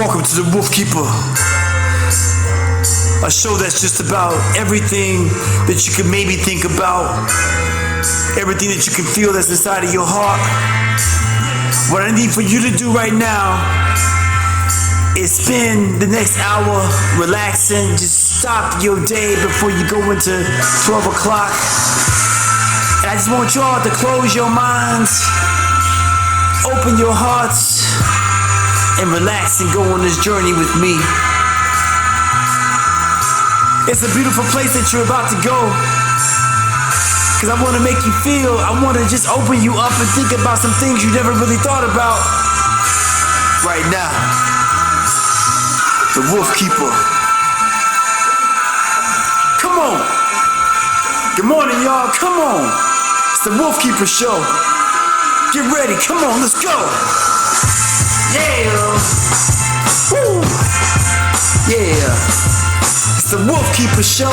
Welcome to the Wolfkeeper, a show that's just about everything that you can maybe think about, everything that you can feel that's inside of your heart. What I need for you to do right now is spend the next hour relaxing. Just stop your day before you go into 12 o'clock. And I just want y'all to close your minds, open your hearts, and relax and go on this journey with me. It's a beautiful place that you're about to go, because I want to make you feel, I want to just open you up and think about some things you never really thought about. Right now, the Wolfkeeper. Come on. Good morning, y'all. Come on. It's the Wolfkeeper show. Get ready. Come on, let's go. Yeah. Woo. Yeah. It's the Wolfkeeper show.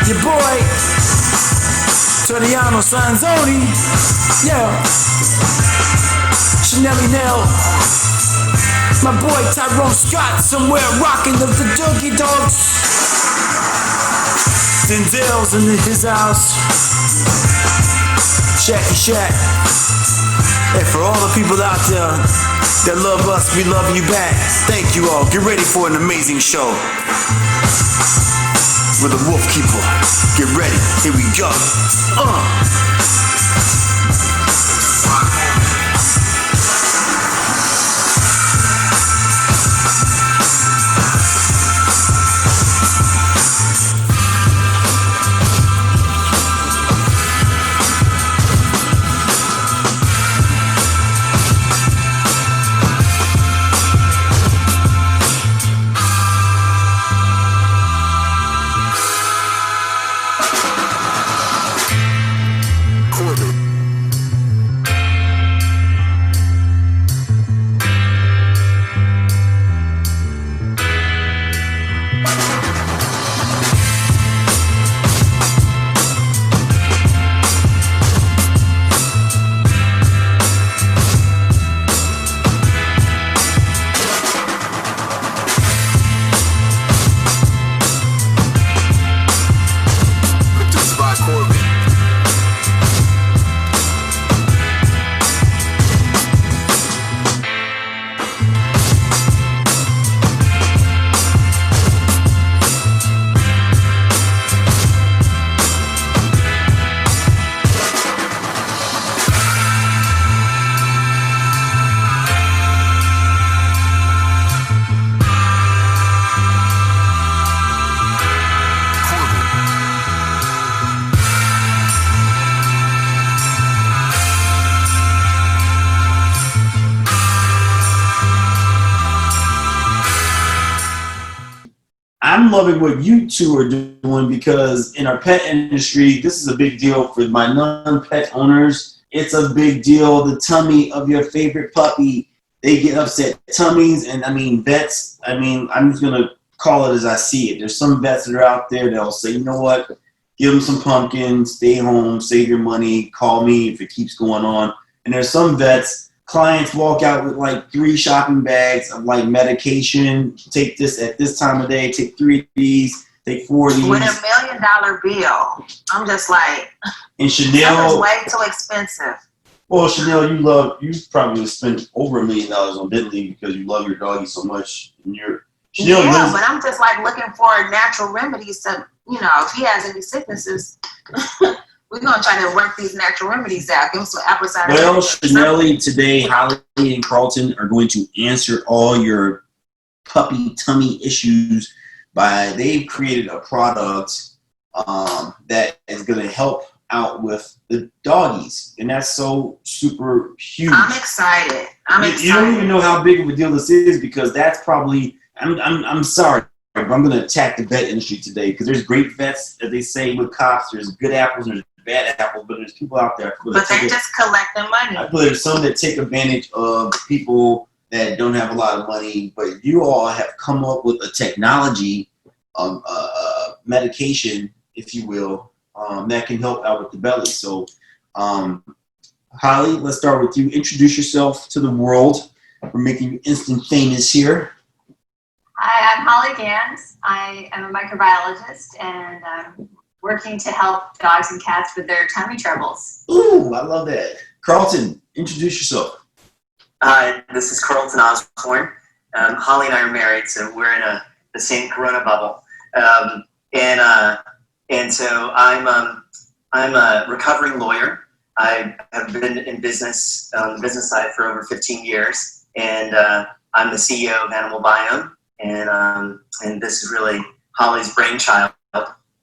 Your boy, Torriano Sanzoni. Yeah. Chanelli Nell. My boy Tyrone Scott somewhere rocking the Doogie Dogs. Denzel's in his house. Shacky Shack. And for all the people out there that love us, we love you back. Thank you all. Get ready for an amazing show with the Wolfkeeper. Get ready. Here we go. I'm loving what you two are doing, because in our pet industry, this is a big deal for my non-pet owners. It's a big deal. The tummy of your favorite puppy, they get upset tummies. And I mean, vets, I'm just going to call it as I see it. There's some vets that are out there that'll say, you know what, give them some pumpkins, stay home, save your money, call me if it keeps going on. And there's some vets, clients walk out with like 3 shopping bags of like medication. Take this at this time of day. Take 3 of these. Take 4 of these. With $1 million bill, I'm just like, and Chanel, way too expensive. Well, Chanel, you probably spent over $1 million on Bentley because you love your doggy so much. And Chanel yeah, but I'm just like looking for natural remedies to, if he has any sicknesses. We're going to try to work these natural remedies out. Give him some apple cider. Well, Chanelli today, Holley and Carlton are going to answer all your puppy tummy issues they've created a product that is going to help out with the doggies. And that's so super huge. I'm excited. You don't even know how big of a deal this is, because that's probably, I'm sorry, but I'm going to attack the vet industry today, because there's great vets, as they say with cops. There's good apples and there's bad apples, but there's people out there. But they're just collecting money. But there's some that take advantage of people that don't have a lot of money. But you all have come up with a technology, medication, if you will, that can help out with the belly. So, Holley, let's start with you. Introduce yourself to the world. We're making you instant famous here. Hi, I'm Holley Gans. I am a microbiologist and I'm working to help dogs and cats with their tummy troubles. Ooh, I love that. Carlton, introduce yourself. Hi, this is Carlton Osborne. Holley and I are married, so we're in the same Corona bubble. And so I'm a recovering lawyer. I have been in business on the business side for over 15 years, and I'm the CEO of Animal Biome. And this is really Holley's brainchild.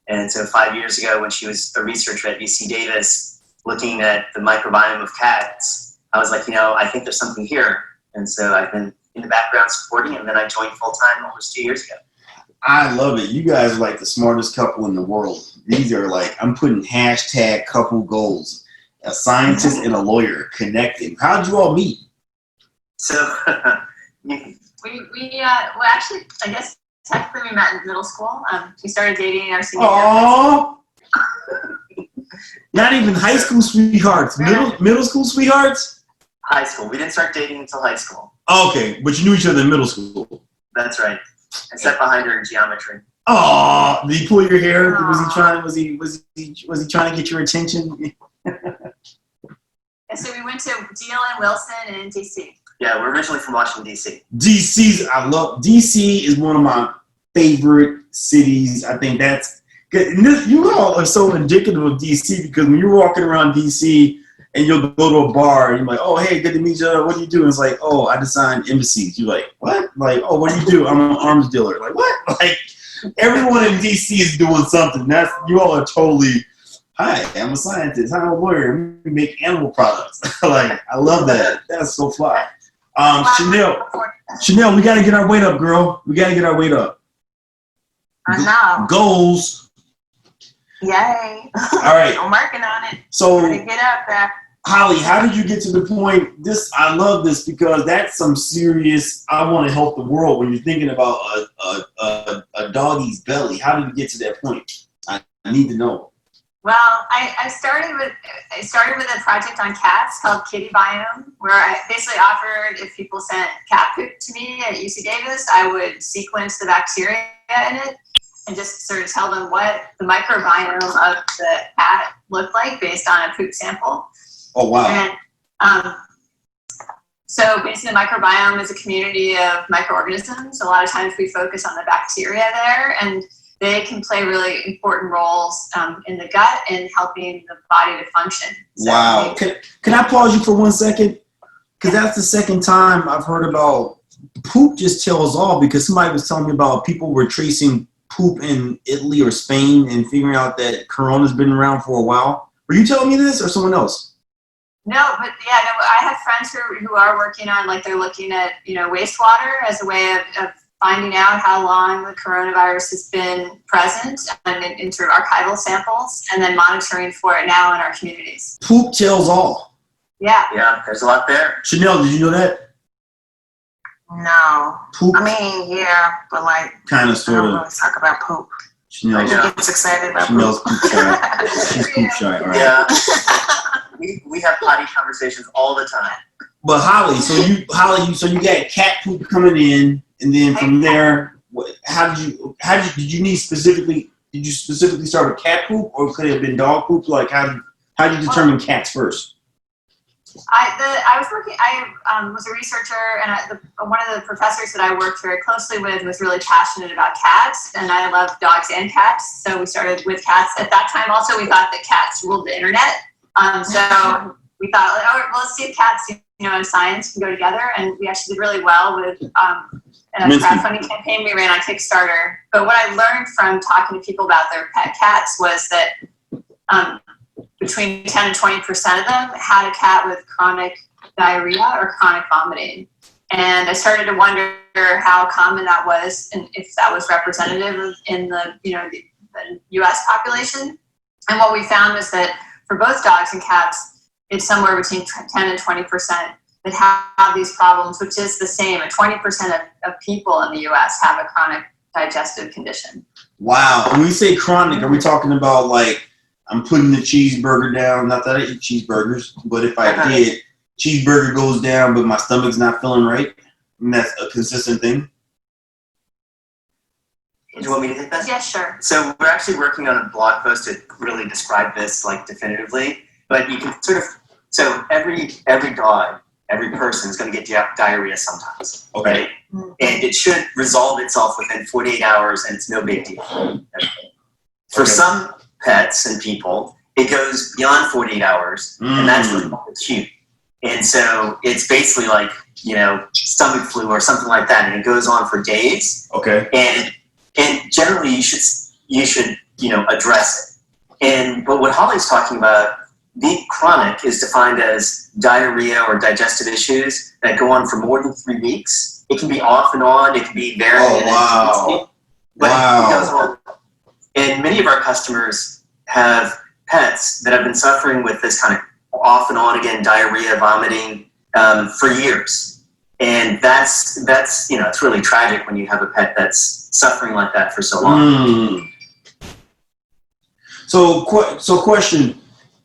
And so 5 years ago, when she was a researcher at UC Davis, looking at the microbiome of cats, I was like, I think there's something here. And so I've been in the background supporting, and then I joined full-time almost 2 years ago. I love it. You guys are like the smartest couple in the world. These are like, I'm putting hashtag couple goals. A scientist and a lawyer connecting. How'd you all meet? So Well, actually, I guess technically we met in middle school. We started dating in our senior year. Aww. Not even high school sweethearts. Middle school sweethearts? high school. We didn't start dating until high school. Okay, but you knew each other in middle school. That's right. I sat behind her in geometry. Oh, did he pull your hair? Aww. Was he trying to get your attention? And so we went to DLN Wilson in DC. Yeah, we're originally from Washington, D.C. DC is one of my favorite cities. I think that's good. And you all are so indicative of DC because when you're walking around DC and you'll go to a bar and you're like, oh, hey, good to meet you. What do you do? And it's like, oh, I design embassies. You're like, what? Like, oh, what do you do? I'm an arms dealer. Like, what? Like, everyone in DC is doing something. You all are totally, hi, I'm a scientist. I'm a lawyer. We make animal products. Like, I love that. That's so fly. Chanel, we got to get our weight up, girl. We got to get our weight up. I know. Goals. Yay. All right. I'm working on it. So, Gotta get up there. Holley, how did you get to the point? I love this because that's some serious, I want to help the world when you're thinking about a doggy's belly. How did you get to that point? I need to know. Well, I started with a project on cats called Kitty Biome, where I basically offered if people sent cat poop to me at UC Davis, I would sequence the bacteria in it and just sort of tell them what the microbiome of the cat looked like based on a poop sample. Oh, wow. And so basically the microbiome is a community of microorganisms. A lot of times we focus on the bacteria there, and they can play really important roles in the gut and helping the body to function. So wow. Can I pause you for 1 second? Because that's the second time I've heard about poop just tells all, because somebody was telling me about people were tracing poop in Italy or Spain and figuring out that Corona's been around for a while. Were you telling me this or someone else? No, but yeah, no, I have friends who are working on, like, they're looking at, wastewater as a way of finding out how long the coronavirus has been present and in sort of archival samples, and then monitoring for it now in our communities. Poop tells all. Yeah. Yeah, there's a lot there. Chanel, did you know that? No. Poop. I mean, yeah, but like, Kind of, I sort don't of. really talk about poop. Chanel, Yeah. Who gets excited about Chanel's poop? poop shy. She's poop shy. All right. Yeah. we have potty conversations all the time. But Holley, so you got cat poop coming in, and then from there, did you specifically start with cat poop, or could it have been dog poop? Like, how did you determine cats first? I was a researcher, and one of the professors that I worked very closely with was really passionate about cats, and I love dogs and cats, so we started with cats. At that time, also, we thought that cats ruled the internet, so we thought, well, let's see if cats, and science can go together, and we actually did really well with a crowdfunding campaign we ran on Kickstarter. But what I learned from talking to people about their pet cats was that between 10 and 20% of them had a cat with chronic diarrhea or chronic vomiting. And I started to wonder how common that was and if that was representative in the US population. And what we found was that for both dogs and cats, it's somewhere between 10 and 20% that have these problems, which is the same. 20% of people in the US have a chronic digestive condition. Wow. When we say chronic, are we talking about, like, I'm putting the cheeseburger down? Not that I eat cheeseburgers, but if I did, cheeseburger goes down, but my stomach's not feeling right. And that's a consistent thing. Do you want me to hit that? Yeah, sure. So we're actually working on a blog post to really describe this like definitively. But you can sort of, so every dog, every person is going to get diarrhea sometimes. Okay. Right? And it should resolve itself within 48 hours, and it's no big deal. For some pets and people, it goes beyond 48 hours, and that's really acute. And so it's basically like, you know, stomach flu or something like that, and it goes on for days. Okay. And generally you should address it. But what Holley's talking about, being chronic is defined as diarrhea or digestive issues that go on for more than 3 weeks. It can be off and on. It can be very wow. But it goes on. And many of our customers have pets that have been suffering with this kind of off and on again diarrhea, vomiting for years. And that's it's really tragic when you have a pet that's suffering like that for so long. So question,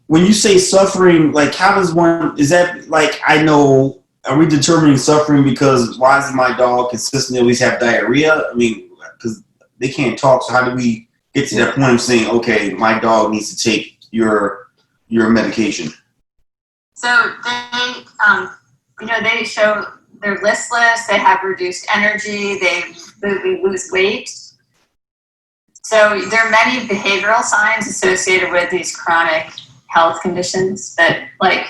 when you say suffering, like how does one, is that like, I know, are we determining suffering because why does my dog consistently always have diarrhea? I mean, because they can't talk, so how do we get to that point of saying, okay, my dog needs to take your medication? So they show they're listless, they have reduced energy, they lose weight. So there are many behavioral signs associated with these chronic health conditions that, like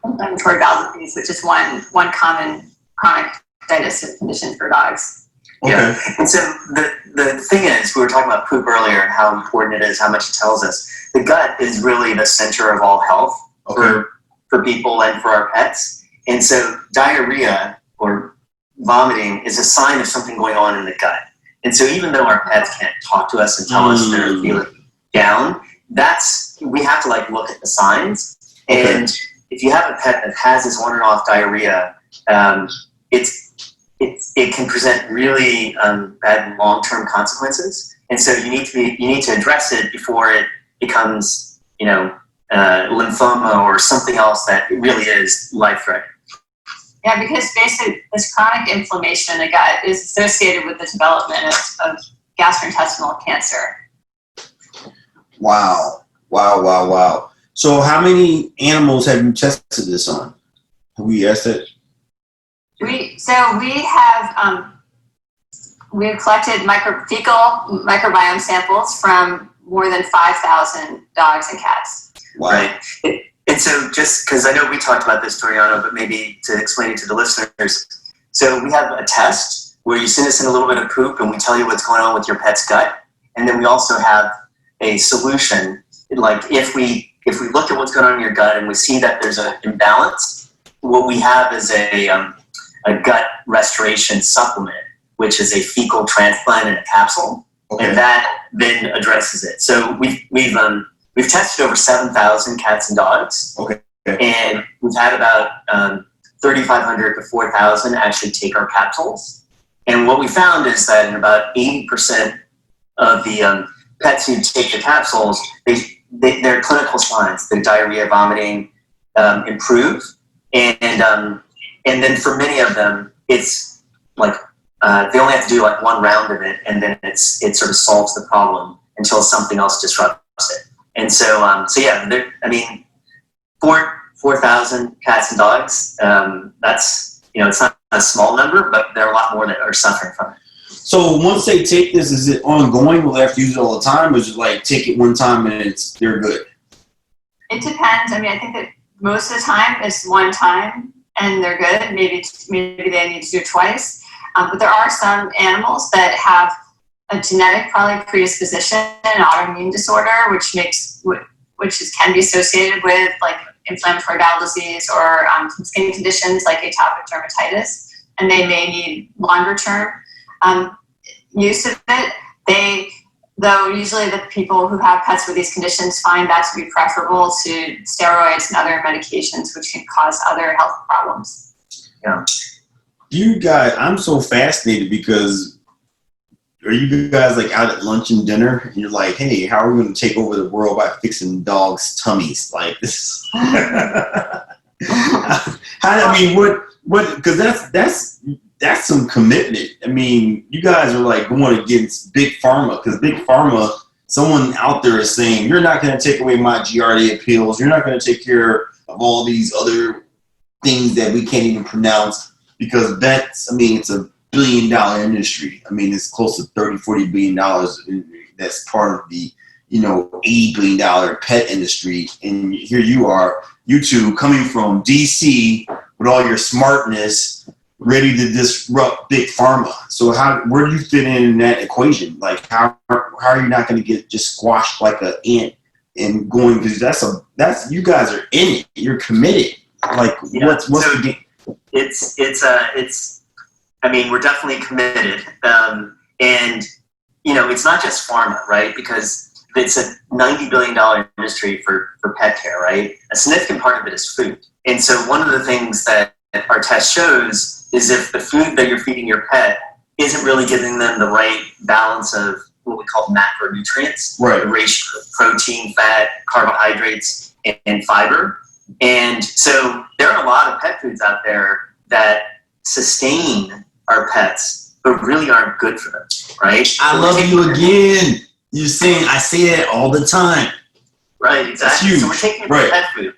inflammatory bowel disease, which is one common chronic digestive condition for dogs. Okay. Yeah. And so the thing is, we were talking about poop earlier and how important it is, how much it tells us. The gut is really the center of all health for people and for our pets. And so diarrhea or vomiting is a sign of something going on in the gut. And so even though our pets can't talk to us and tell us they're feeling down, we have to like look at the signs. Okay. And if you have a pet that has this on and off diarrhea, it can present really bad long-term consequences. And so you need to address it before it becomes, lymphoma or something else that really is life-threatening. Yeah, because basically this chronic inflammation in the gut is associated with the development of gastrointestinal cancer. Wow. So how many animals have you tested this on? Have we asked it? We have collected fecal microbiome samples from more than 5,000 dogs and cats. Wow. Right. And so just because I know we talked about this, Toriano, but maybe to explain it to the listeners. So we have a test where you send us in a little bit of poop and we tell you what's going on with your pet's gut. And then we also have a solution. Like if we look at what's going on in your gut and we see that there's an imbalance, what we have is a gut restoration supplement, which is a fecal transplant in a capsule. Okay. And that then addresses it. So we've tested over 7,000 cats and dogs. Okay. And we've had about 3,500 to 4,000 actually take our capsules. And what we found is that in about 80% of the pets who take the capsules, their clinical signs, the diarrhea, vomiting, improve. And then for many of them, it's like they only have to do like one round of it, and then it sort of solves the problem until something else disrupts it. And so, yeah, 4,000 cats and dogs. That's it's not a small number, but there are a lot more that are suffering from it. So once they take this, is it ongoing? Will they have to use it all the time, or is it like take it one time and they're good? It depends. I mean, I think that most of the time it's one time and they're good. Maybe they need to do it twice. But there are some animals that have a genetic probably predisposition, an autoimmune disorder, which can be associated with like inflammatory bowel disease or skin conditions like atopic dermatitis, and they may need longer term use of it. Though usually the people who have pets with these conditions find that to be preferable to steroids and other medications, which can cause other health problems. Yeah. You guys, I'm so fascinated because are you guys like out at lunch and dinner and you're like, hey, how are we going to take over the world by fixing dogs' tummies? Like this. What? Because that's some commitment. I mean, you guys are like going against big pharma, because big pharma, someone out there is saying, you're not going to take away my Giardia appeals. You're not going to take care of all these other things that we can't even pronounce, because that's, I mean, it's a $1 billion industry. I mean, it's close to $30-40 billion. That's part of the, $80 billion pet industry. And here you are, you two coming from DC with all your smartness, ready to disrupt big pharma. So where do you fit in that equation? Like, how are you not going to get just squashed like an ant and going? Because that's you guys are in it. You're committed. Like, what's the game? It's. I mean, we're definitely committed, and it's not just pharma, right? Because it's a $90 billion industry for pet care, right? A significant part of it is food, and so one of the things that our test shows is if the food that you're feeding your pet isn't really giving them the right balance of what we call macronutrients, right? The ratio of protein, fat, carbohydrates, and fiber. And so there are a lot of pet foods out there that sustain our pets, but really aren't good for them, right? I love you again. You're saying, I say that all the time. Right, exactly. Huge. So we're taking Right. pet food.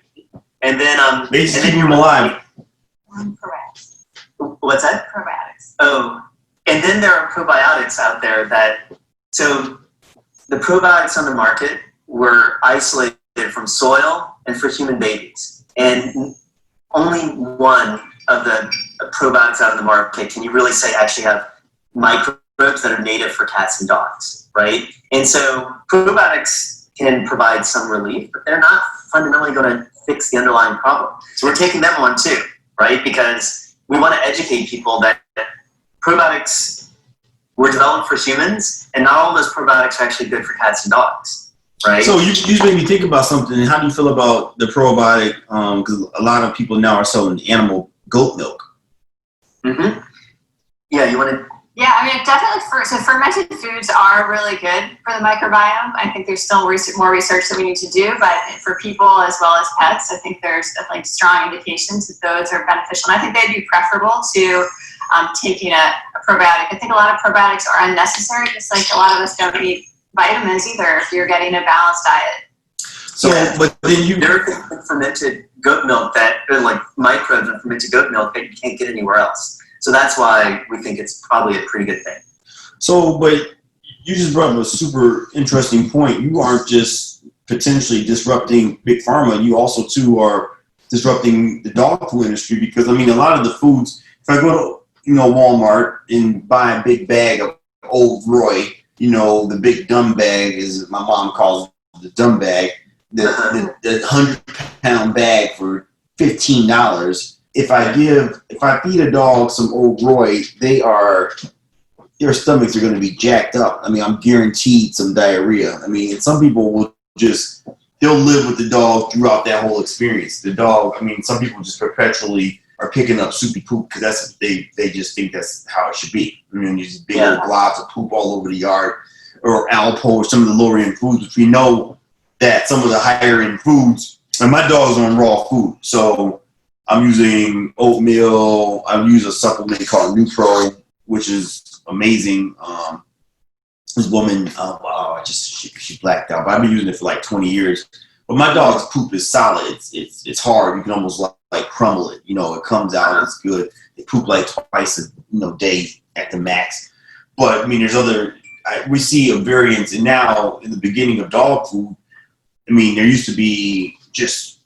And then they just keep them alive. Probiotics. What's that? Probiotics. Oh, and then there are probiotics out there so the probiotics on the market were isolated from soil and for human babies. And only one of the probiotics out on the market can you really say actually have microbes that are native for cats and dogs, right? And so probiotics can provide some relief, but they're not fundamentally going to fix the underlying problem. So we're taking them on too, right? Because we want to educate people that probiotics were developed for humans, and not all those probiotics are actually good for cats and dogs, right? So you just made me think about something. How do you feel about the probiotic? Because a lot of people now are selling animal goat milk. Mm-hmm. Yeah, you want to? Yeah, I mean, definitely. So fermented foods are really good for the microbiome. I think there's still more research that we need to do, but for people as well as pets, I think there's definitely strong indications that those are beneficial. And I think they'd be preferable to taking a probiotic. I think a lot of probiotics are unnecessary, just like a lot of us don't eat vitamins either if you're getting a balanced diet. So, yeah. But then there are fermented goat milk like microbes in fermented goat milk that you can't get anywhere else. So that's why we think it's probably a pretty good thing. So, but you just brought up a super interesting point. You aren't just potentially disrupting big pharma. You also too are disrupting the dog food industry, because I mean, a lot of the foods. If I go to Walmart and buy a big bag of Old Roy, the big dumb bag, is my mom calls it the dumb bag, the 100-pound bag for $15. If I feed a dog some Old Roy, their stomachs are going to be jacked up. I mean, I'm guaranteed some diarrhea. I mean, some people will they'll live with the dog throughout that whole experience. The dog, I mean, some people just perpetually are picking up soupy poop because they just think that's how it should be. I mean, these big old globs of poop all over the yard, or Alpo, or some of the lower end foods, which we know that some of the higher end foods, and my dog's on raw food, so I'm using oatmeal. I use a supplement called Nupro, which is amazing. This woman, she blacked out, but I've been using it for like 20 years. But my dog's poop is solid. It's hard. You can almost like crumble it. It comes out. It's good. They poop like twice a day at the max. But I mean, there's we see a variance. And now in the beginning of dog food, I mean, there used to be just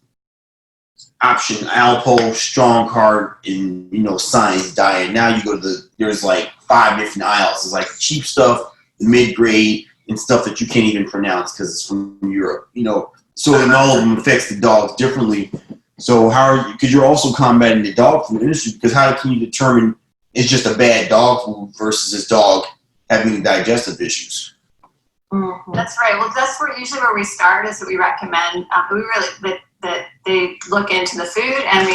option Alpo, strong carb, and science diet. Now you go to there's like 5 different aisles. It's like cheap stuff, mid grade, and stuff that you can't even pronounce because it's from Europe. So and all of them affects the dogs differently. So because you're also combating the dog food industry, because how can you determine it's just a bad dog food versus this dog having digestive issues? Mm-hmm. That's right. Well, that's usually where we start, is that we recommend that they look into the food, and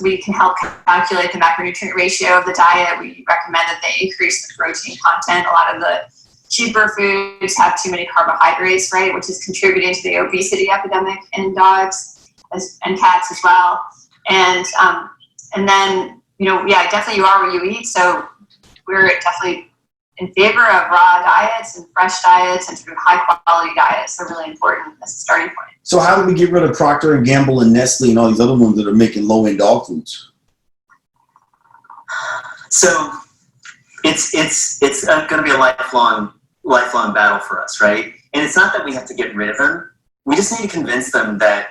we can help calculate the macronutrient ratio of the diet. We recommend that they increase the protein content. A lot of the cheaper foods have too many carbohydrates, right, which is contributing to the obesity epidemic in dogs and cats as well. And then, definitely you are what you eat. So we're definitely in favor of raw diets and fresh diets and sort of high quality diets. They're really important as a starting point. So how do we get rid of Procter and Gamble and Nestle and all these other ones that are making low end dog foods? So it's going to be a lifelong battle for us, right? And it's not that we have to get rid of them. We just need to convince them that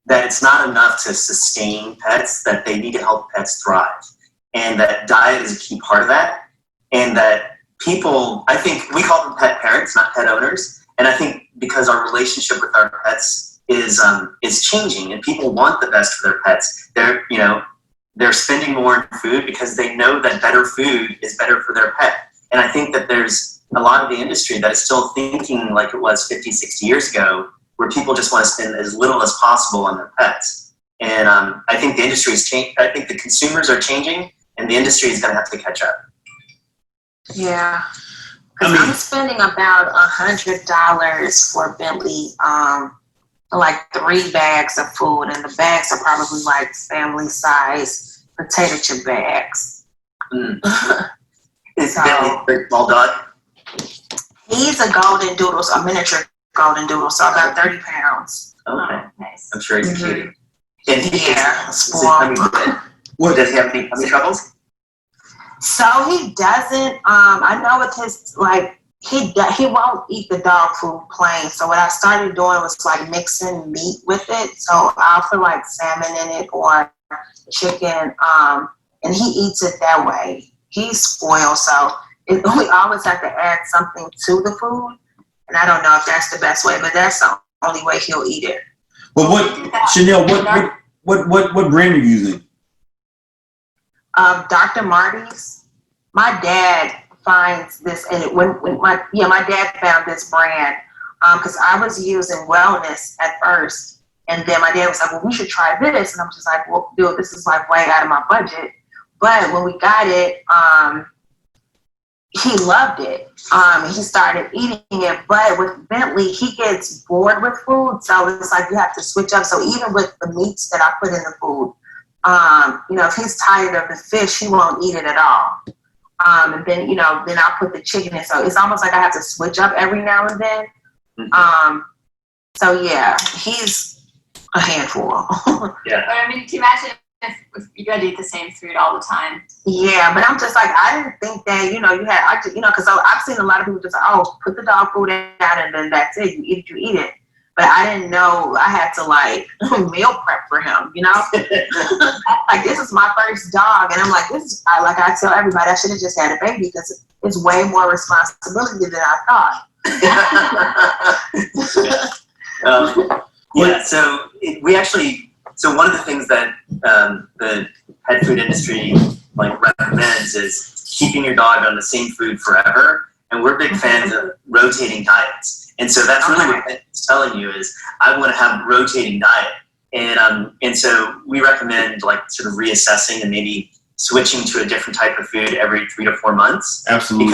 that it's not enough to sustain pets, that they need to help pets thrive, and that diet is a key part of that. And that people, I think we call them pet parents, not pet owners. And I think because our relationship with our pets is changing, and people want the best for their pets. They're spending more on food because they know that better food is better for their pet. And I think that there's a lot of the industry that is still thinking like it was 50, 60 years ago, where people just want to spend as little as possible on their pets. And I think the industry is changing. I think the consumers are changing, and the industry is going to have to catch up. Yeah. Because I'm spending about $100 for Bentley, like 3 bags of food, and the bags are probably like family size potato chip bags. Is Bentley a small dog? He's a golden doodle, so a miniature golden doodle, so about 30 pounds. Okay. Nice. I'm sure he's a cutie. And does he have any tummy troubles? So he doesn't. I know with his he won't eat the dog food plain. So what I started doing was like mixing meat with it. So I'll put like salmon in it or chicken, and he eats it that way. He's spoiled, so we always have to add something to the food. And I don't know if that's the best way, but that's the only way he'll eat it. But Chanel, what brand are you using? Dr. Marty's. My dad finds this, and my dad found this brand because I was using Wellness at first, and then my dad was like, "Well, we should try this," and I'm just like, "Well, dude, this is like way out of my budget." But when we got it, he loved it. He started eating it, but with Bentley, he gets bored with food, so it's like you have to switch up. So even with the meats that I put in the food, if he's tired of the fish, he won't eat it at all. And then, then I'll put the chicken in. So it's almost like I have to switch up every now and then. So yeah, he's a handful. Yeah. But I mean, can you imagine if you had to eat the same food all the time? Yeah, but I'm just like, I didn't think that, because I've seen a lot of people just like, oh, put the dog food out and then that's it. You eat it. But I didn't know I had to like meal prep for him, Like this is my first dog, and I'm like, I tell everybody I should have just had a baby because it's way more responsibility than I thought. So one of the things that the pet food industry recommends is keeping your dog on the same food forever, and we're big fans of rotating diets. And so that's really what it's telling you is I want to have rotating diet. And so we recommend sort of reassessing and maybe switching to a different type of food every 3 to 4 months. Absolutely.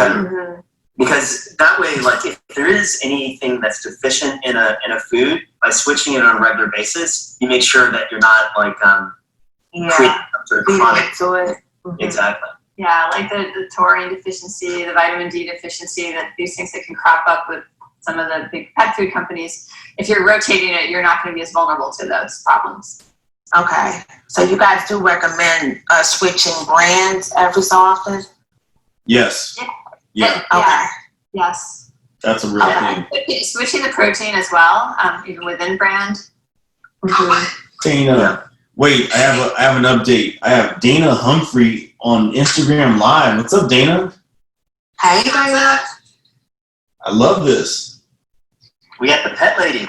Because that way, if there is anything that's deficient in a food, by switching it on a regular basis, you make sure that you're not creating some sort of chronic. To it. Exactly. Yeah, like the taurine deficiency, the vitamin D deficiency, that these things that can crop up with some of the big pet food companies. If you're rotating it, you're not going to be as vulnerable to those problems. Okay. So you guys do recommend switching brands every so often? Yes. Yeah. Okay. Yes. That's a real thing. Switching the protein as well, even within brand. Dana, wait, I have an update. I have Dana Humphrey on Instagram Live. What's up, Dana? Hey, Dana. I love this. We got the pet lady.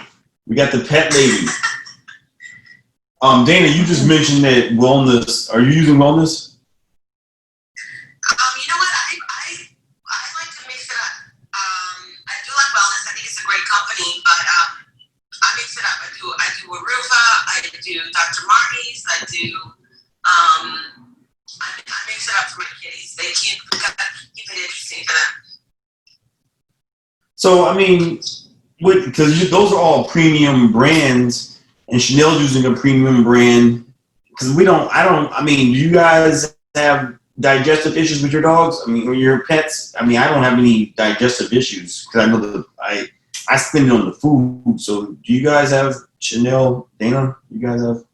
Dana, you just mentioned that wellness. Are you using wellness? You know what? I like to mix it up. I do like wellness. I think it's a great company, but I mix it up. I do Aruba. I do Dr. Marty's. I mix it up for my kitties. They keep it interesting for them. So, I mean, because those are all premium brands, and Chanel's using a premium brand. Because I mean, do you guys have digestive issues with your dogs? I mean, or your pets? I mean, I don't have any digestive issues because I know I spend it on the food. So do you guys have, Chanel, Dana, you guys have?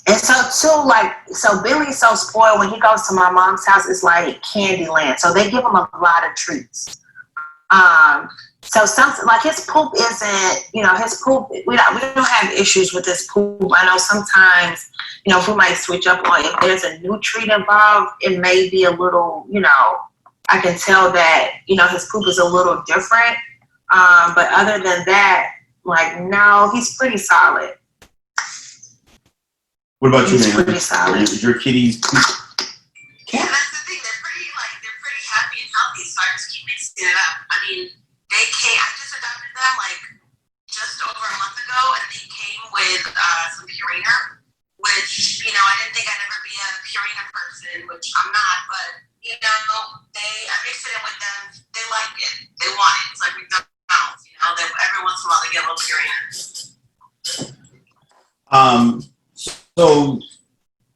And so too, so Billy's so spoiled when he goes to my mom's house, it's like Candyland. So they give him a lot of treats. So something like his poop isn't, his poop, we don't have issues with his poop. I know sometimes, we might switch up on if there's a new treat involved, it may be a little, I can tell that, his poop is a little different. But other than that, no, he's pretty solid. What about you, He's Dana? pretty solid. Is your kitties poop? Yeah, that's the thing. They're pretty happy and healthy. So I just keep mixing it up. I mean, I just adopted them just over a month ago, and they came with some Purina, which I didn't think I'd ever be a Purina person, which I'm not. But I mix it in with them. They like it. They want it. It's like McDonald's. They, every once in a while they get a little Purina. So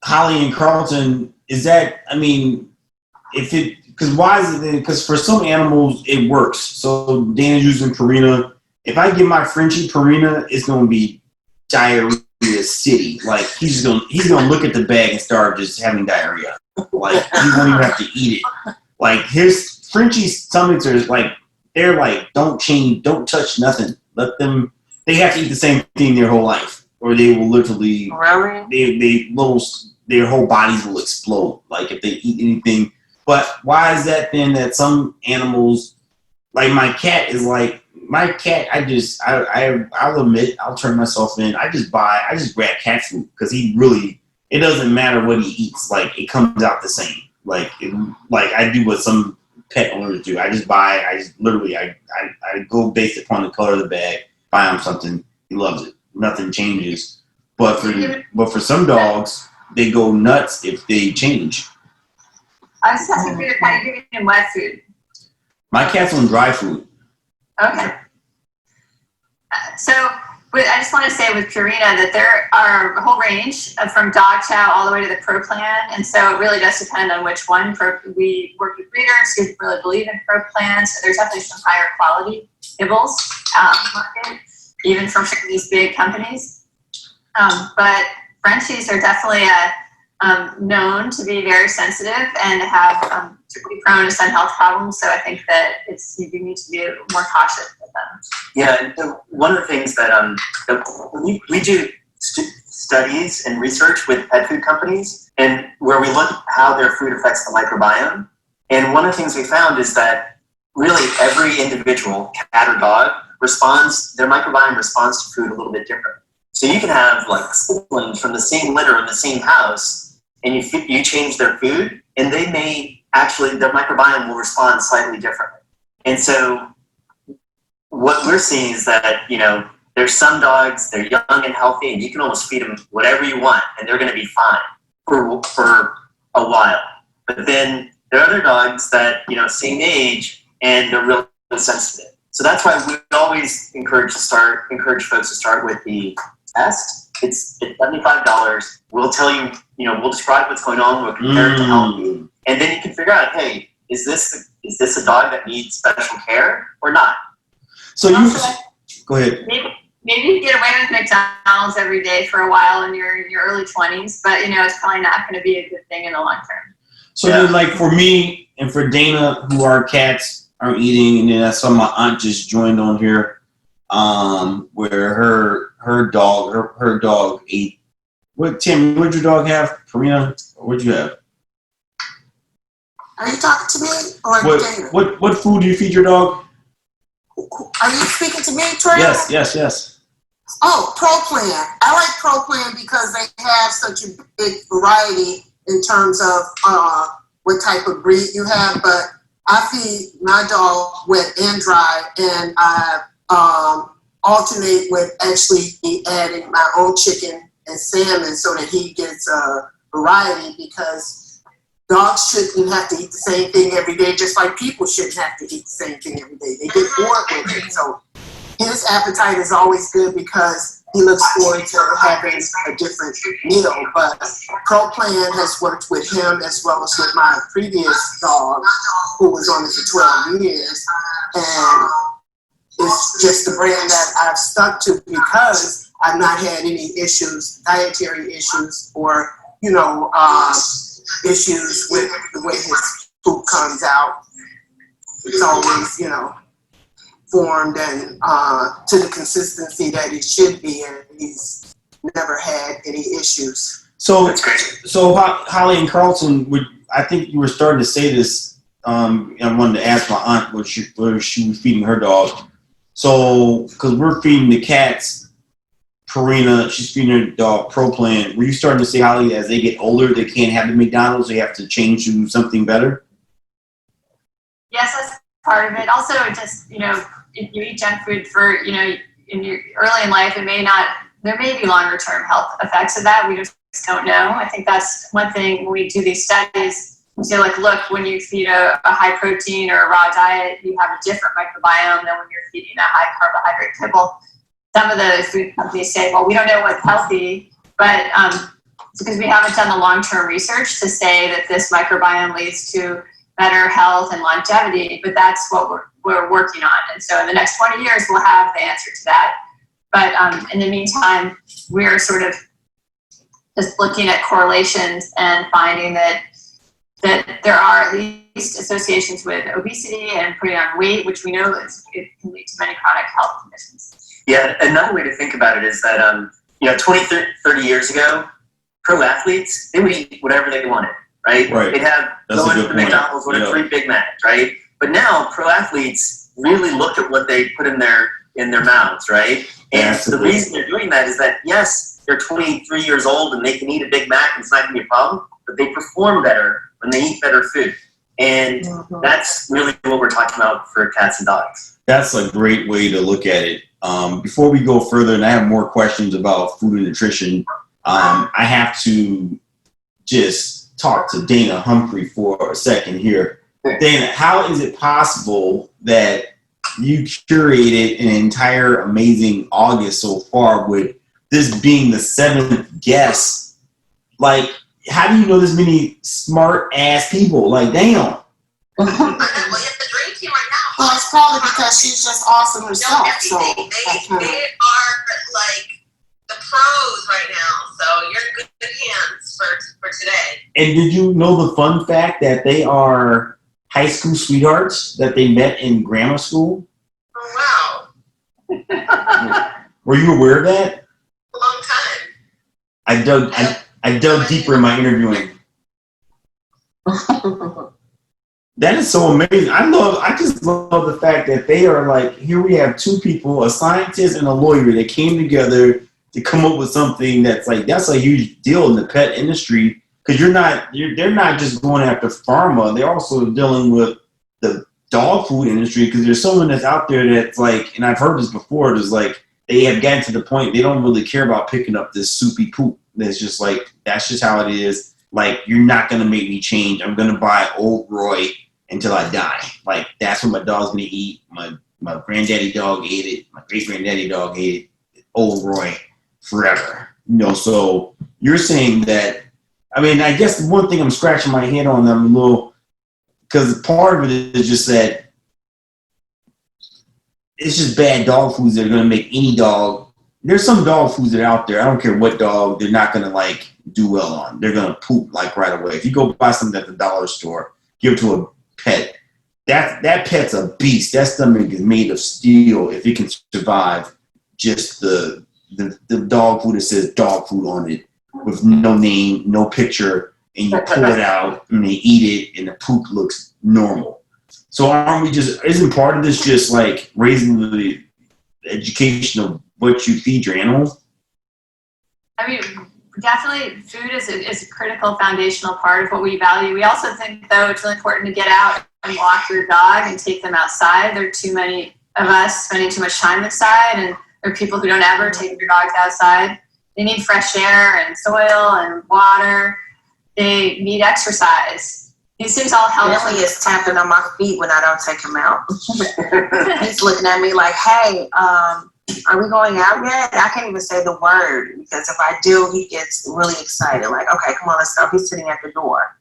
Holley and Carlton, is that? I mean, because why is it? Because for some animals it works. So Dana's using Purina. If I give my Frenchie Purina, it's gonna be diarrhea city. Like he's gonna look at the bag and start just having diarrhea. Like he won't even have to eat it. Like his Frenchie's stomachs are they're like, don't touch nothing. Let them. They have to eat the same thing their whole life, or they will literally. Really? Their whole bodies will explode. Like if they eat anything. But why is that then that some animals, like my cat, I'll admit, I'll turn myself in. I just grab cat food because it doesn't matter what he eats. Like it comes out the same. Like I do what some pet owners do. I go based upon the color of the bag, buy him something, he loves it. Nothing changes. But for some dogs, they go nuts if they change. I was just asking for your cat, you're giving him wet food. My cat's on dry food. Okay. I just want to say with Purina that there are a whole range from dog chow all the way to the Pro Plan, and so it really does depend on which one. We work with breeders who really believe in Pro Plans. So there's definitely some higher quality kibbles out in the market, even from some of these big companies. But Frenchies are definitely known to be very sensitive and have to be prone to some health problems. So I think that you need to be more cautious with them. Yeah, and one of the things that we do studies and research with pet food companies, and where we look at how their food affects the microbiome. And one of the things we found is that really every individual, cat or dog, their microbiome responds to food a little bit different. So you can have siblings from the same litter in the same house, and you change their food, and their microbiome will respond slightly differently. And so what we're seeing is that, there's some dogs, they're young and healthy, and you can almost feed them whatever you want, and they're going to be fine for a while. But then there are other dogs that, same age, and they're really sensitive. So that's why we always encourage folks to start with the test. It's $75. We'll tell you, we'll describe what's going on, we'll compare it to healthy, and then you can figure out, hey, is this a dog that needs special care or not? So go ahead. Maybe you get away with McDonald's every day for a while in your early 20s, but it's probably not going to be a good thing in the long term. So then, for me and for Dana, who our cats are eating, and then I saw my aunt just joined on here, where her dog ate. Tim? What'd your dog have? Purina? What'd you have? Are you talking to me or Dana? What food do you feed your dog? Are you speaking to me, Trey? Yes. Oh, Pro Plan. I like Pro Plan because they have such a big variety in terms of what type of breed you have. But I feed my dog wet and dry, and I alternate with actually adding my own chicken and salmon so that he gets a variety, because dogs shouldn't have to eat the same thing every day, just like people shouldn't have to eat the same thing every day. They get bored with it. So his appetite is always good because he looks forward to having a different meal. But ProPlan has worked with him as well as with my previous dog, who was on it for 12 years. And it's just a brand that I've stuck to because I've not had any issues, dietary issues, or, issues with the way his poop comes out. It's always, formed and to the consistency that it should be, and he's never had any issues. So, That's great. so Holley and Carlton, I think you were starting to say this. I wanted to ask my aunt where she was feeding her dog. So, because we're feeding the cats, Purina, she's feeding her dog ProPlan. Were you starting to say, Holley, as they get older, they can't have the McDonald's, they have to change to something better? Yes, that's part of it. Also, just, if you eat junk food for, in your early in life, there may be longer term health effects of that. We just don't know. I think that's one thing when we do these studies. We say, look, when you feed a high protein or a raw diet, you have a different microbiome than when you're feeding a high carbohydrate kibble. Some of the food companies say, well, we don't know what's healthy, but it's because we haven't done the long-term research to say that this microbiome leads to better health and longevity, but that's what we're working on. And so in the next 20 years, we'll have the answer to that. But in the meantime, we're sort of just looking at correlations and finding that there are at least associations with obesity and putting on weight, which we know it can lead to many chronic health conditions. Yeah, another way to think about it is that, 20, 30 years ago, pro athletes, they would eat whatever they wanted, right? Right. They'd have That's go a into good the point. McDonald's with a free Big Mac, right? But now pro athletes really look at what they put in their mouths, right? And That's the reason they're doing that is that, yes, they're 23 years old and they can eat a Big Mac and it's not going to be a problem, but they perform better when they eat better food. And that's really what we're talking about for cats and dogs. That's a great way to look at it. Before we go further, and I have more questions about food and nutrition, I have to just talk to Dana Humphrey for a second here. Dana, how is it possible that you curated an entire amazing August so far with this being the 7th guest? How do you know this many smart ass people? Damn. Well, you have the dream team right now. Well, it's probably because she's just awesome herself. So Everything. They are the pros right now. So you're in good hands for today. And did you know the fun fact that they are high school sweethearts that they met in grammar school? Oh, wow. Were you aware of that? A long time. I dug deeper in my interviewing. That is so amazing. I just love the fact that they are here we have two people, a scientist and a lawyer, that came together to come up with something that's a huge deal in the pet industry, because they're not just going after pharma, they're also dealing with the dog food industry, because there's someone that's out there that's and I've heard this before, they have gotten to the point they don't really care about picking up this soupy poop. That's just that's just how it is. You're not gonna make me change. I'm gonna buy Old Roy until I die. That's what my dog's gonna eat. My granddaddy dog ate it. My great granddaddy dog ate it. Old Roy forever. So you're saying that. I mean, I guess the one thing I'm scratching my head on, I'm a little, because part of it is just that it's just bad dog foods that are gonna make any dog. There's some dog foods that are out there. I don't care what dog, they're not gonna do well on. They're gonna poop right away. If you go buy something at the dollar store, give it to a pet. That pet's a beast. That stomach is made of steel if it can survive just the dog food that says dog food on it with no name, no picture, and you pour it out and they eat it and the poop looks normal. So isn't part of this just raising the education of what you feed your animals? I mean, definitely food is a critical foundational part of what we value. We also think, though, it's really important to get out and walk your dog and take them outside. There are too many of us spending too much time inside, and there are people who don't ever take their dogs outside. They need fresh air and soil and water. They need exercise. These things all help. Billy is tapping on my feet when I don't take him out. He's looking at me like, hey, are we going out yet? I can't even say the word because if I do, he gets really excited. Like, okay, come on, let's go. He's sitting at the door.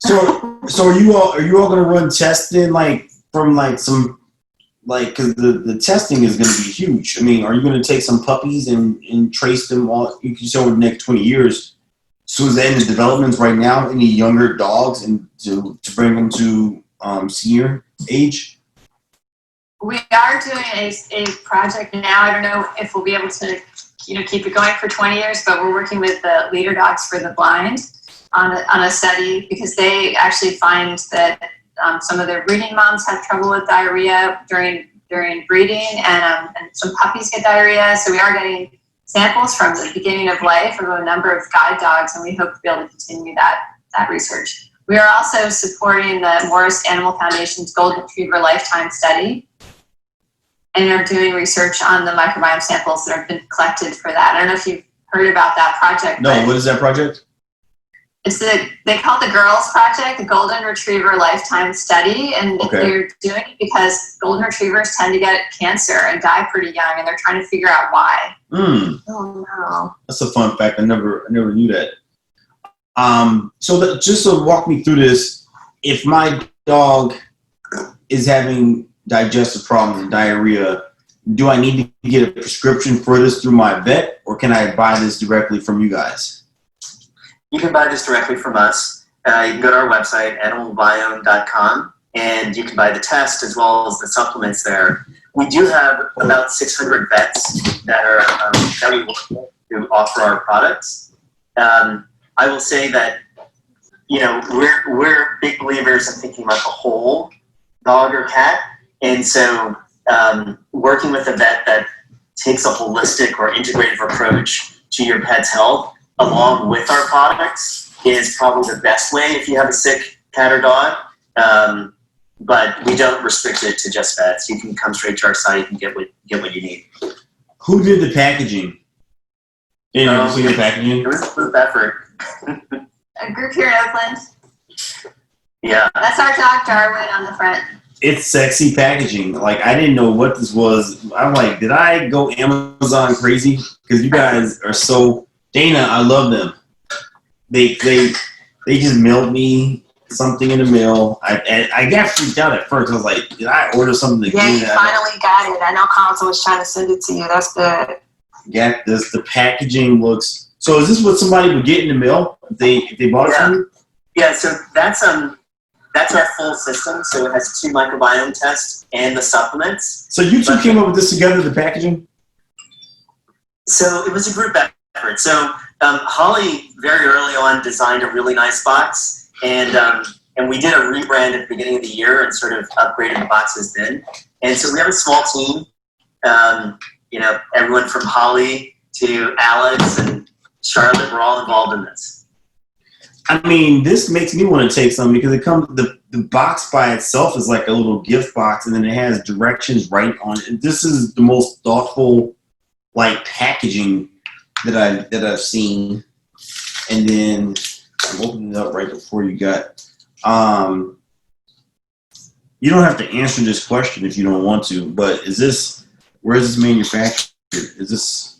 So are you all gonna run testing like from like some like because the testing is gonna be huge. I mean, are you gonna take some puppies and trace them all? You can show over the next 20 years. So is that in the developments right now? Any younger dogs and to bring them to senior age? We are doing a project now. I don't know if we'll be able to, keep it going for 20 years, but we're working with the leader dogs for the blind on a study because they actually find that some of their breeding moms have trouble with diarrhea during breeding, and some puppies get diarrhea. So we are getting samples from the beginning of life of a number of guide dogs, and we hope to be able to continue that research. We are also supporting the Morris Animal Foundation's Golden Retriever Lifetime Study, and are doing research on the microbiome samples that have been collected for that. I don't know if you've heard about that project. No, what is that project? They call it the Girls Project, the Golden Retriever Lifetime Study, and they're doing it because golden retrievers tend to get cancer and die pretty young, and they're trying to figure out why. Oh no, that's a fun fact. I never knew that. Just to walk me through this, if my dog is having digestive problems and diarrhea, do I need to get a prescription for this through my vet, or can I buy this directly from you guys? You can buy this directly from us. You can go to our website, animalbiome.com, and you can buy the test as well as the supplements there. We do have about 600 vets that we work with who offer our products. I will say that we're big believers in thinking about the whole dog or cat, and so working with a vet that takes a holistic or integrative approach to your pet's health along with our products is probably the best way if you have a sick cat or dog. But we don't restrict it to just vets. You can come straight to our site and get what you need. Who did the packaging? See the packaging? It was a group effort. A group here in Oakland. Yeah. That's our dog Darwin on the front. It's sexy packaging. Like, I didn't know what this was. I'm like, did I go Amazon crazy? Because you guys are so... Dana, I love them. They just mailed me something in the mail. I got freaked out at first. I was like, did I order something? Yeah, you finally got it. I know Carlton was trying to send it to you. That's good. Get this. The packaging looks... So is this what somebody would get in the mail if they bought it from you? Yeah, so that's our full system. So it has 2 microbiome tests and the supplements. So you two came up with this together, the packaging? So it was a group effort. So Holley very early on designed a really nice box, and we did a rebrand at the beginning of the year and sort of upgraded the boxes then. And so we have a small team. Everyone from Holley to Alex and Charlotte, we're all involved in this. I mean, this makes me want to take some because it comes. The box by itself is like a little gift box, and then it has directions right on it. And this is the most thoughtful, like, packaging that I've seen. And then I'm opening it up right before you got. You don't have to answer this question if you don't want to. But where is this manufactured? Is this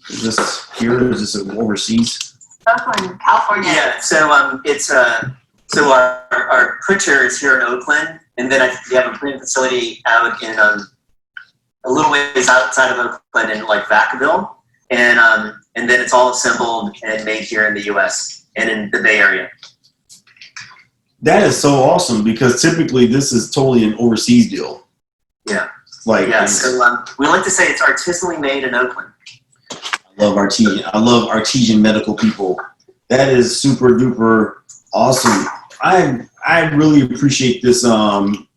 here? Or is this overseas? Oakland, California. Yeah. So it's so our printer is here in Oakland, and then we have a printing facility out in a little ways outside of Oakland in like Vacaville. And then it's all assembled and made here in the U.S. and in the Bay Area. That is so awesome because typically this is totally an overseas deal. Yeah. So we like to say it's artisanally made in Oakland. I love artesian medical people. That is super duper awesome. I really appreciate this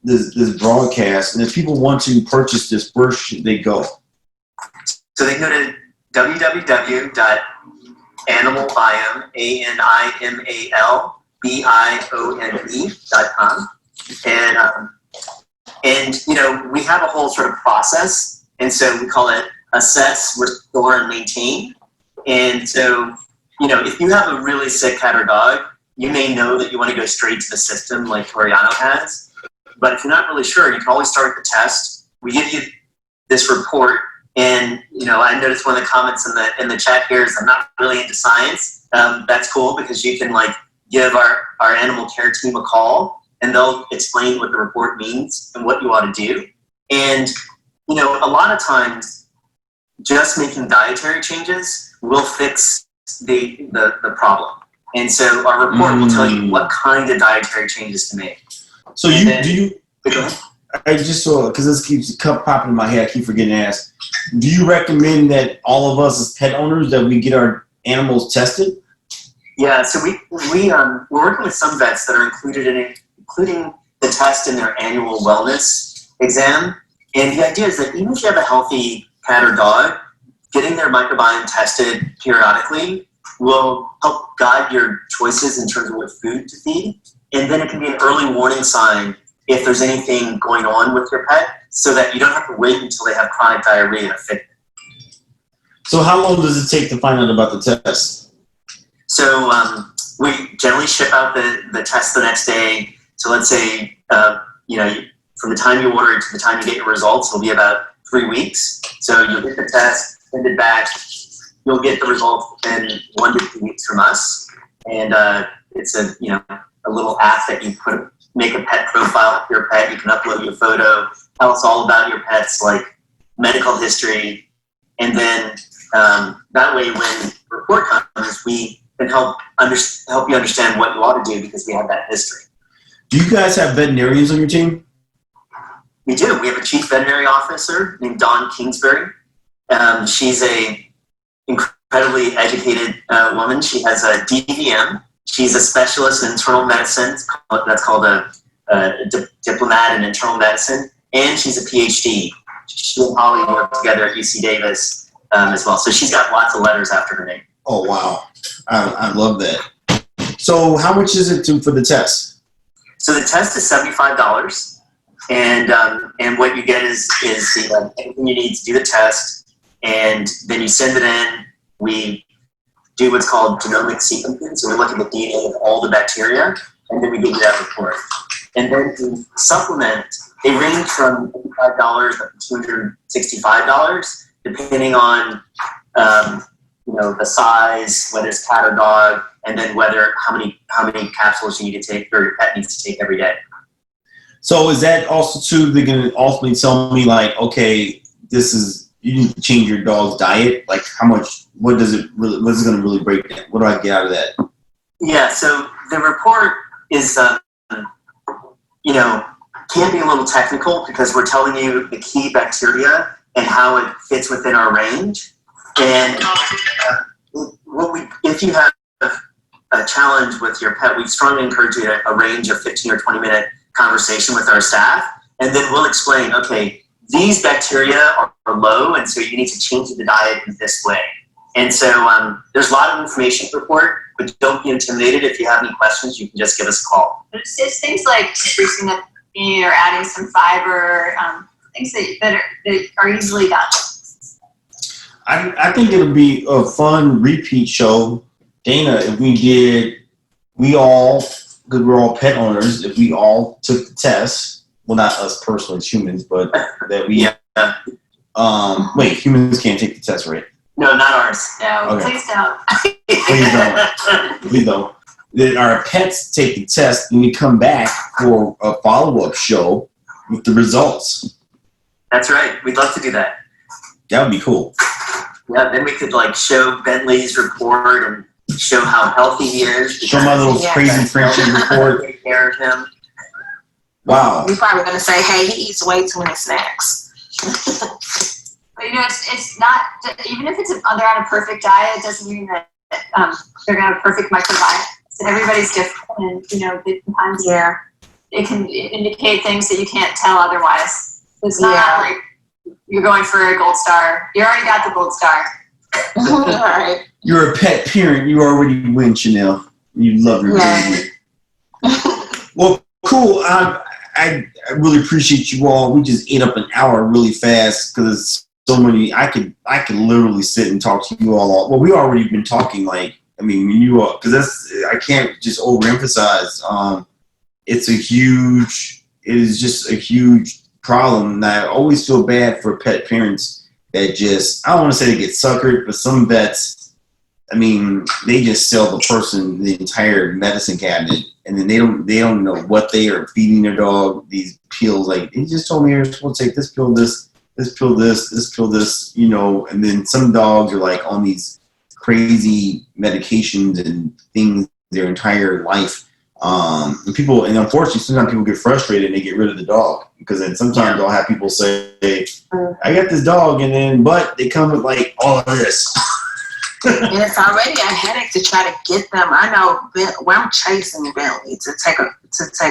this broadcast. And if people want to purchase this, where should they go? So they go to www.animalbiome.com, and we have a whole sort of process, and so we call it assess, restore, and maintain. And so if you have a really sick cat or dog, you may know that you want to go straight to the system like Toriano has, but if you're not really sure, you can always start the test. We give you this report And I noticed one of the comments in the chat here is I'm not really into science. That's cool because you can like give our animal care team a call and they'll explain what the report means and what you ought to do. And a lot of times just making dietary changes will fix the problem. And so our report will tell you what kind of dietary changes to make. So I just saw, because this keeps popping in my head, I keep forgetting to ask. Do you recommend that all of us as pet owners that we get our animals tested? Yeah, so we're working with some vets that are including the test in their annual wellness exam. And the idea is that even if you have a healthy cat or dog, getting their microbiome tested periodically will help guide your choices in terms of what food to feed. And then it can be an early warning sign if there's anything going on with your pet so that you don't have to wait until they have chronic diarrhea to fix it. So how long does it take to find out about the test? So we generally ship out the test the next day. So let's say, from the time you order it to the time you get your results, it'll be about 3 weeks. So you'll get the test, send it back. You'll get the results within 1 to 2 weeks from us. And it's a little app that you make a pet profile for your pet. You can upload your photo, tell us all about your pet's like medical history. And then that way when the report comes, we can help you understand what you ought to do because we have that history. Do you guys have veterinarians on your team? We do. We have a chief veterinary officer named Dawn Kingsbury. She's a incredibly educated woman. She has a DVM. She's a specialist in internal medicine. That's called a diplomat in internal medicine. And she's a PhD. She and Holley work together at UC Davis as well. So she's got lots of letters after her name. Oh, wow. I love that. So how much is it for the test? So the test is $75. And what you get is everything you need to do the test. And then you send it in. We do what's called genomic sequencing. So we look at the DNA of all the bacteria, and then we give you that report. And then to supplement, they range from $55 up to $265, depending on the size, whether it's cat or dog, and then how many capsules you need to take or your pet needs to take every day. So is that also too? They're gonna ultimately tell me like, okay, you need to change your dog's diet. Like how much? What's it going to really break down? What do I get out of that? Yeah. So the report is, can be a little technical because we're telling you the key bacteria and how it fits within our range. And if you have a challenge with your pet, we strongly encourage you to arrange a 15 or 20-minute conversation with our staff, and then we'll explain, okay, these bacteria are low, and so you need to change the diet in this way. And so there's a lot of information to report, but don't be intimidated. If you have any questions, you can just give us a call. It's things like increasing the meat or adding some fiber, things that are easily done. I think it'll be a fun repeat show, Dana, if we all, because we're all pet owners, if we all took the test. Well, not us personally as humans, but that we wait, humans can't take the test, right? No, not ours. No, Okay. please don't. Please don't. Then our pets take the test and we come back for a follow-up show with the results. That's right. We'd love to do that. That would be cool. Yeah, then we could show Bentley's report and show how healthy he is. Show my little crazy friendship report. Take care of him. Wow. You're probably going to say, hey, he eats way too many snacks. But it's not, even if they're on a perfect diet, it doesn't mean that they're going to have a perfect microbiome. So everybody's different, and sometimes it can indicate things that you can't tell otherwise. It's not like you're going for a gold star. You already got the gold star. All right. You're a pet parent. You already win, Chanel. You love your baby. Well, cool. I really appreciate you all. We just ate up an hour really fast because so many. I could literally sit and talk to you all. Well, we already been talking because I can't just overemphasize. It is just a huge problem. And I always feel bad for pet parents that just, I don't want to say they get suckered, but some vets, I mean, they just sell the person the entire medicine cabinet, and then they don't know what they are feeding their dog. These pills, like he just told me you're supposed to take this pill, this pill, this pill, this, you know. And then some dogs are like on these crazy medications and things their entire life. And people, and unfortunately, sometimes people get frustrated and they get rid of the dog, because then sometimes they'll have people say, I got this dog, and then, but they come with like all of this. And it's already a headache to try to get them. I know when I'm chasing Bentley to take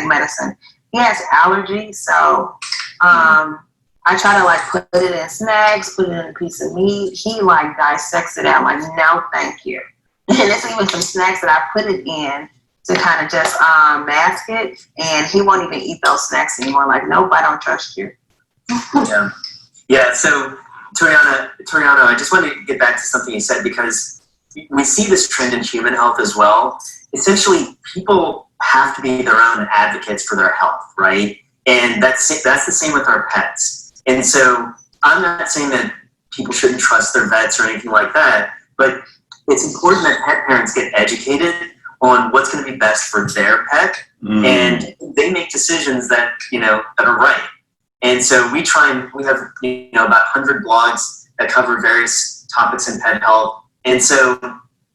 medicine. He has allergies, so I try to like put it in snacks, put it in a piece of meat. He like dissects it out, like no, thank you. And it's even some snacks that I put it in to kind of just mask it, and he won't even eat those snacks anymore. Like, nope, I don't trust you. Yeah. So, Toriano, I just wanted to get back to something you said, because we see this trend in human health as well. Essentially, people have to be their own advocates for their health, right? And that's the same with our pets. And so, I'm not saying that people shouldn't trust their vets or anything like that, but it's important that pet parents get educated on what's going to be best for their pet, and they make decisions that are right. And so we have about 100 blogs that cover various topics in pet health. And so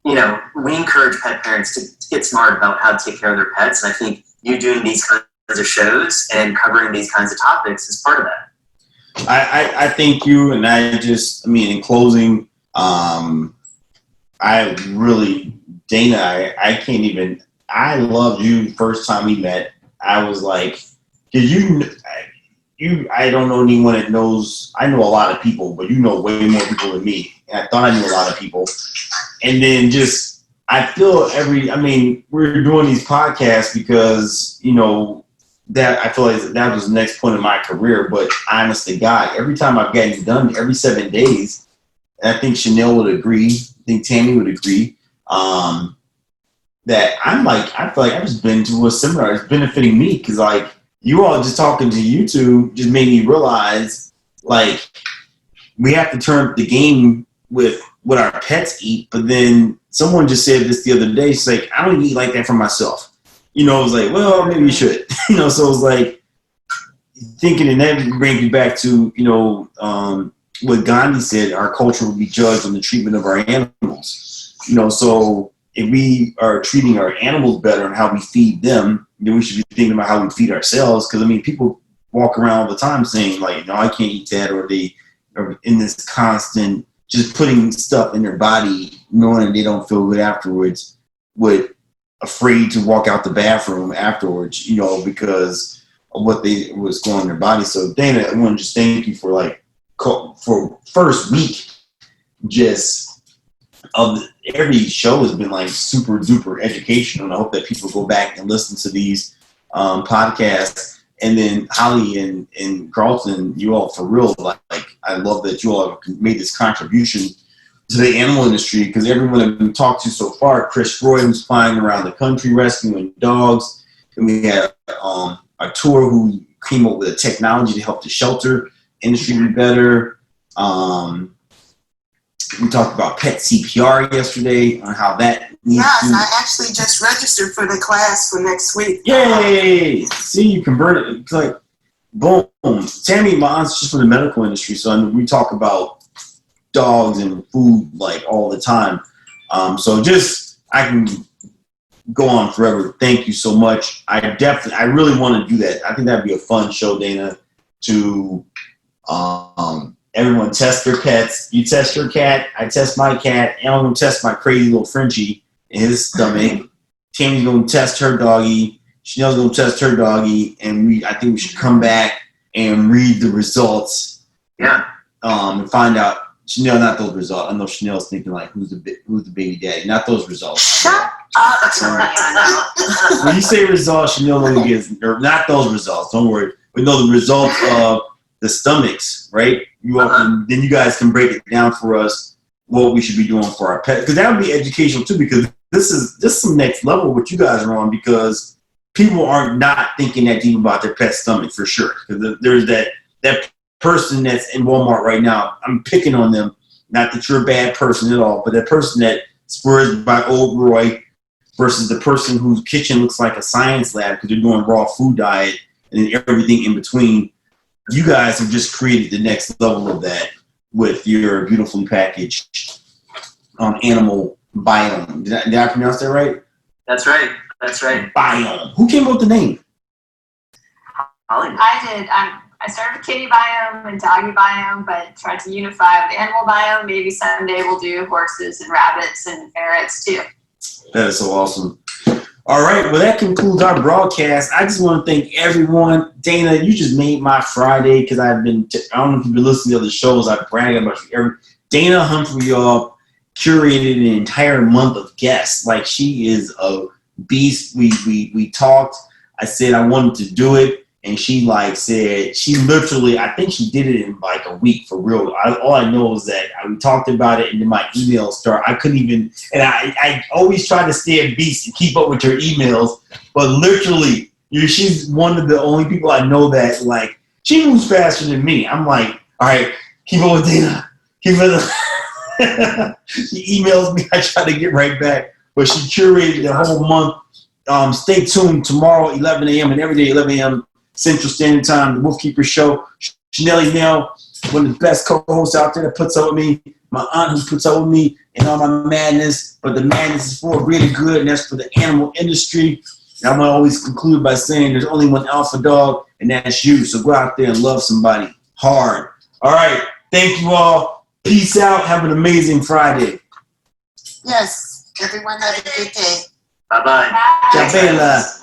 we encourage pet parents to get smart about how to take care of their pets. And I think you doing these kinds of shows and covering these kinds of topics is part of that. I thank you, and in closing, Dana, I loved you first time we met. I was like, because I don't know anyone that knows, I know a lot of people, but you know way more people than me. And I thought I knew a lot of people. And then we're doing these podcasts because, that I feel like that was the next point in my career. But honestly, God, every time I've gotten done, every 7 days, and I think Chanel would agree, I think Tammy would agree, that I feel like I've just been to a seminar. It's benefiting me, because like you all just talking to you two just made me realize like we have to turn up the game with what our pets eat. But then someone just said this the other day. She's like, I don't even eat like that for myself. It was like, well, maybe you should. So it was like thinking, and that brings you back to what Gandhi said, our culture will be judged on the treatment of our animals. So if we are treating our animals better and how we feed them, then we should be thinking about how we feed ourselves. Because people walk around all the time saying like, no, I can't eat that, or they are in this constant just putting stuff in their body, knowing they don't feel good afterwards, afraid to walk out the bathroom afterwards, because of what's going in their body. So Dana, I want to just thank you for first week of every show has been like super duper educational, and I hope that people go back and listen to these podcasts. And then Holley and Carlton, you all for real, like I love that you all have made this contribution to the animal industry, because everyone that we talked to so far, Chris Freud was flying around the country rescuing dogs, and we had Artur, who came up with a technology to help the shelter industry be better. We talked about pet CPR yesterday, on how that needs to... I actually just registered for the class for next week. Yay! See, you converted. It's like, boom. Tammy, my aunt's just from the medical industry, so we talk about dogs and food like all the time. So I can go on forever. Thank you so much. I really want to do that. I think that'd be a fun show, Dana, to everyone test their pets. You test your cat, I test my cat, and I'm going to test my crazy little Frenchie in his stomach. Tammy's going to test her doggy. Chanel's going to test her doggy, and I think we should come back and read the results. Yeah. And find out. Chanel, not those results. I know Chanel's thinking like, who's the baby daddy? Not those results. Shut up, Toriano. When you say results, Chanel only gets, or not those results. Don't worry. We know the results of the stomachs, right? Then you guys can break it down for us what we should be doing for our pet, because that would be educational too. Because this is some next level what you guys are on, because people are not thinking that deep about their pet stomach for sure. Because there's that person that's in Walmart right now, I'm picking on them. Not that you're a bad person at all, but that person that spurs by Old Roy versus the person whose kitchen looks like a science lab because they're doing raw food diet and then everything in between. You guys have just created the next level of that with your beautifully packaged animal biome. Did I pronounce that right? That's right. That's right. Biome. Who came up with the name? Holley. I did. I started with kitty biome and doggy biome, but tried to unify with animal biome. Maybe someday we'll do horses and rabbits and ferrets too. That is so awesome. All right, well, that concludes our broadcast. I just want to thank everyone. Dana, you just made my Friday because I don't know if you've been listening to other shows. I brag about you. Dana Humphrey, y'all, curated an entire month of guests. Like, she is a beast. We talked. I said I wanted to do it. And she said, she literally, I think she did it in like a week for real. All I know is that we talked about it and then my emails start. I couldn't even, and I always try to stay at beast and keep up with your emails. But literally, she's one of the only people I know that she moves faster than me. I'm like, all right, keep up with Dana. Keep up. She emails me. I try to get right back. But she curated the whole month. Stay tuned tomorrow, 11 a.m. and every day, 11 a.m. Central Standard Time, the Wolfkeeper Show. Chanelli Nell, one of the best co-hosts out there that puts up with me. My aunt who puts up with me and all my madness. But the madness is for really good, and that's for the animal industry. And I'm going to always conclude by saying there's only one alpha dog, and that's you. So go out there and love somebody hard. All right. Thank you all. Peace out. Have an amazing Friday. Yes, everyone have a good day. Bye-bye. Bye. Chabela.